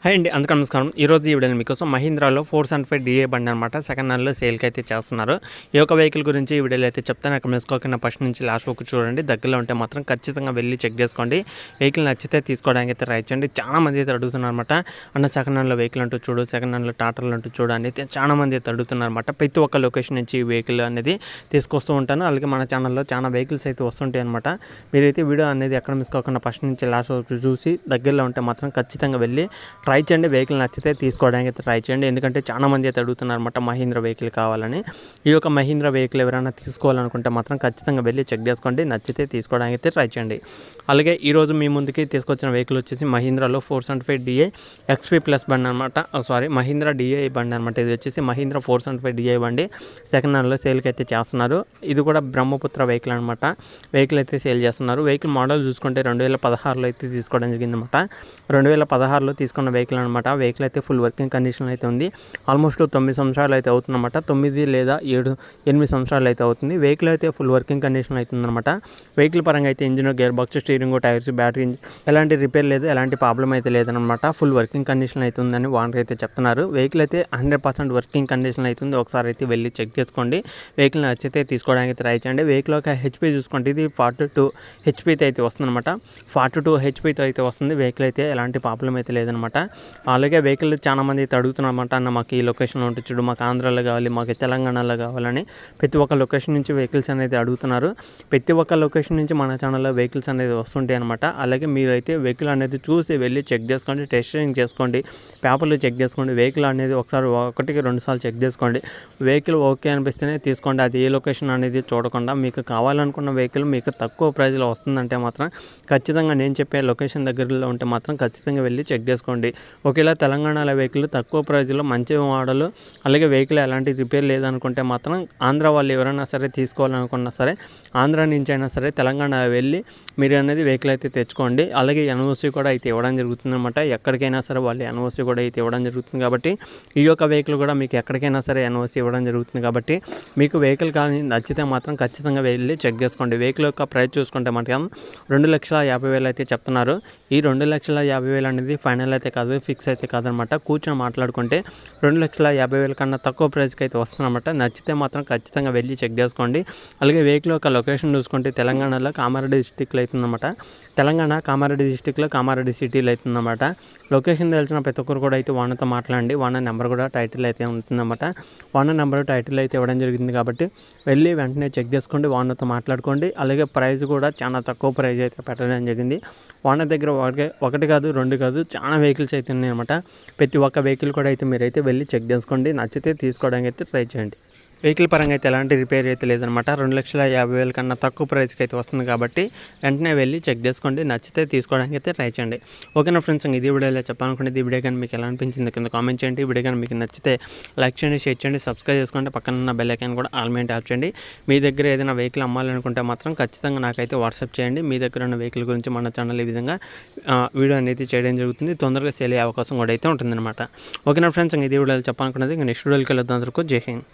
Hi అండి, అందరికీ నమస్కారం. ఈరోజు ఈ వీడియోని మీకోసం మహీంద్రాలో 475 DA బండి అనమాట సెకండ్ హ్యాండ్లో సేల్కి అయితే చేస్తున్నారు. ఈ యొక్క వెహికల్ గురించి ఈ వీడియోలో అయితే చెప్తాను. అక్కడ మిస్కోకుండా ఫస్ట్ నుంచి లాస్ట్ వరకు చూడండి. దగ్గరలో ఉంటే మాత్రం ఖచ్చితంగా వెళ్ళి చెక్ చేసుకోండి. వెహికల్ నచ్చితే తీసుకోవడానికి అయితే ట్రై చేయండి. చాలా మంది అయితే అడుగుతున్నారు అనమాట, అన్న సెకండ్ హ్యాండ్లో వెహికల్ అంటూ చూడు, సెకండ్ హ్యాండ్లో టాటర్లు అంటూ చూడండి అయితే చాలా మంది అయితే అడుగుతున్నారు అనమాట. ప్రతి ఒక్క లొకేషన్ నుంచి ఈ వెహికల్ అనేది తీసుకొస్తూ ఉంటాను. అలాగే మన ఛానల్లో చాలా వెహికల్స్ అయితే వస్తుంటాయి అనమాట. మీరైతే వీడియో అనేది ఎక్కడ మిస్కోకుండా ఫస్ట్ నుంచి లాస్ట్ వరకు చూసి దగ్గరలో ఉంటే మాత్రం ఖచ్చితంగా వెళ్ళి ట్రై చేయండి. వెహికల్ నచ్చితే తీసుకోవడానికి అయితే ట్రై చేయండి. ఎందుకంటే చాలా మంది అయితే అడుగుతున్నారు అనమాట మహీంద్రా వెహికల్ కావాలని. ఈ యొక్క మహీంద్రా వెహికల్ ఎవరైనా తీసుకోవాలనుకుంటే మాత్రం ఖచ్చితంగా వెళ్ళి చెక్ చేసుకోండి. నచ్చితే తీసుకోవడానికి అయితే ట్రై చేయండి. అలాగే ఈరోజు మీ ముందుకి తీసుకొచ్చిన వెహికల్ వచ్చేసి మహీంద్రాలో 475 DA XP ప్లస్ బండి అనమాట. మహీంద్రా DA బండి అనమాట. ఇది వచ్చేసి మహీంద్రా 475 DA బండి సెకండ్ హ్యాండ్లో సేల్కి అయితే చేస్తున్నారు. ఇది కూడా బ్రహ్మపుత్ర వెహికల్ అనమాట. వెహికల్ అయితే సేల్ చేస్తున్నారు. వెహికల్ మోడల్ చూసుకుంటే 2016లో అయితే తీసుకోవడం జరిగిందన్నమాట. 2016లో తీసుకున్న వెహికల్ అనమాట. వెహికల్ అయితే ఫుల్ వర్కింగ్ కండిషన్లో అయితే ఉంది. ఆల్మోస్ట్ 9 సంవత్సరాలు అయితే అవుతుందన్నమాట. 9 లేదా 8 సంవత్సరాలు అయితే అవుతుంది. వెహికల్ అయితే ఫుల్ వర్కింగ్ కండిషన్లో అవుతుందన్నమాట. వెహికల్ పరంగా అయితే engine, gear box, steering, tyres, battery ఎలాంటి రిపేర్ లేదు, ఎలాంటి ప్రాబ్లం అయితే లేదనమాట. ఫుల్ వర్కింగ్ కండిషన్ అయితే ఉందని ఓనర్ అయితే చెప్తున్నారు. వెహికల్ అయితే 100% వర్కింగ్ కండిషన్ అవుతుంది. ఒకసారి అయితే వెళ్ళి చెక్ చేసుకోండి. వెహికల్ నచ్చితే తీసుకోవడానికి ట్రై చేయండి. వెహికల్ ఒక HP చూసుకోండి, ఇది 42 HP అయితే వస్తుందన్నమాట. 42 HP అయితే వస్తుంది. వెహికల్ అయితే ఎలాంటి ప్రాబ్లం అయితే లేదనమాట. అలాగే వెహికల్ చాలా మంది అయితే అడుగుతున్నారన్నమాట, అన్న మాకు ఈ లొకేషన్లో ఉంటే చూడు, మాకు ఆంధ్రాలో కావాలి, మాకు తెలంగాణలో కావాలని ప్రతి ఒక్క లొకేషన్ నుంచి వెహికల్స్ అనేది అడుగుతున్నారు. ప్రతి ఒక్క లొకేషన్ నుంచి మన ఛానల్లో వెహికల్స్ అనేది వస్తుంటాయి అనమాట. అలాగే మీరైతే వెహికల్ అనేది చూసి వెళ్ళి చెక్ చేసుకోండి, టెస్ట్ డ్రైవింగ్ చేసుకోండి, పేపర్లు చెక్ చేసుకోండి. వెహికల్ అనేది ఒకసారి 1-2 సార్లు చెక్ చేసుకోండి. వెహికల్ ఓకే అనిపిస్తేనే తీసుకోండి. అది ఏ లొకేషన్ అనేది చూడకుండా మీకు కావాలనుకున్న వెహికల్ మీకు తక్కువ ప్రైస్లో వస్తుందంటే మాత్రం ఖచ్చితంగా నేను చెప్పే లొకేషన్ దగ్గరలో ఉంటే మాత్రం ఖచ్చితంగా వెళ్ళి చెక్ చేసుకోండి. ఒకవేళ తెలంగాణలో వెహికల్ తక్కువ ప్రైస్లో మంచి మోడల్, అలాగే వెహికల్ ఎలాంటి రిపేర్ లేదనుకుంటే మాత్రం ఆంధ్ర వాళ్ళు ఎవరైనా సరే తీసుకోవాలనుకున్నా సరే ఆంధ్ర నుంచి అయినా సరే తెలంగాణ వెళ్ళి మీరు అనేది వెహికల్ అయితే తెచ్చుకోండి. అలాగే NOC కూడా అయితే ఇవ్వడం జరుగుతుంది అనమాట. ఎక్కడికైనా సరే వాళ్ళు NOC కూడా అయితే ఇవ్వడం జరుగుతుంది. కాబట్టి ఈ యొక్క వెహికల్ కూడా మీకు ఎక్కడికైనా సరే NOC ఇవ్వడం జరుగుతుంది. కాబట్టి మీకు వెహికల్ కానీ నచ్చితే మాత్రం ఖచ్చితంగా వెళ్ళి చెక్ చేసుకోండి. వెహికల్ యొక్క ప్రైస్ చూసుకుంటే మనకి 2,50,000 అయితే చెప్తున్నారు. ఈ 2,50,000 అనేది ఫైనల్ అయితే కాదు, ఫిక్స్ అయితే కాదనమాట. కూర్చొని మాట్లాడుకుంటే 2,50,000 కన్నా తక్కువ ప్రైస్కి అయితే వస్తుందన్నమాట. నచ్చితే మాత్రం ఖచ్చితంగా వెళ్ళి చెక్ చేసుకోండి. అలాగే వెహికల్ యొక్క లొకేషన్ చూసుకుంటే తెలంగాణలో కామారెడ్డి డిస్టిక్లో అవుతుందన్నమాట. తెలంగాణ కామారెడ్డి డిస్టిక్లో కామారెడ్డి సిటీలో అవుతుందన్నమాట. లొకేషన్ తెలిసిన ప్రతి ఒక్కరు కూడా అయితే ఓనర్తో మాట్లాడండి. ఓనర్ నెంబర్ కూడా టైటిల్ అయితే ఉంటుందన్నమాట. ఓనర్ నెంబర్ టైటిల్ అయితే ఇవ్వడం జరిగింది. కాబట్టి వెళ్ళి వెంటనే చెక్ చేసుకోండి, ఓనర్తో మాట్లాడుకోండి. అలాగే ప్రైస్ కూడా చాలా తక్కువ ప్రైస్ అయితే పెట్టడం జరిగింది. ఓనర్ దగ్గర ఒకటి కాదు, 2 కాదు, చాలా వెహికల్స్ అయితే ఉన్నాయి అనమాట. ప్రతి ఒక్క వెహికల్ కూడా అయితే మీరైతే వెళ్ళి చెక్ చేసుకోండి. నచ్చితే తీసుకోవడానికి అయితే ట్రై చేయండి. వెహికల్ పరంగా అయితే ఎలాంటి రిపేర్ అయితే లేదనమాట. 2,50,000 కన్నా తక్కువ ప్రైస్కి అయితే వస్తుంది. కాబట్టి వెంటనే వెళ్ళి చెక్ చేసుకోండి. నచ్చితే తీసుకోవడానికి అయితే ట్రై చేయండి. ఓకేనా ఫ్రెండ్స్, ఇది వీడియోలో చెప్పాలనుకునేది. ఈ వీడియో కానీ మీకు ఎలా అనిపించింది కింద కామెంట్ చేయండి. ఈ వీడియో కానీ మీకు నచ్చితే లైక్ చేయండి, షేర్ చేయండి, సబ్స్క్రైబ్ చేసుకోండి. పక్కన ఉన్న బెల్ ఐకాన్ కూడా ఆల్ మీద ట్యాప్ చేయండి. మీ దగ్గర ఏదైనా వెహికల్ అమ్మాలనుకుంటే మాత్రం ఖచ్చితంగా నాకైతే వాట్సాప్ చేయండి. మీ దగ్గర ఉన్న వెహికల్ గురించి మన ఛానల్ ఈ విధంగా వీడియో అనేది చేయడం జరుగుతుంది. తొందరగా సేల్ అయ్యే అవకాశం కూడా అయితే ఉంటుందన్నమాట. ఓకేనా ఫ్రెండ్స్, ఇది వీడియోలో చెప్పాలనుకున్నది. నెక్స్ట్ వీడియోకి వెళ్దాం. అందరికీ జై హింద్.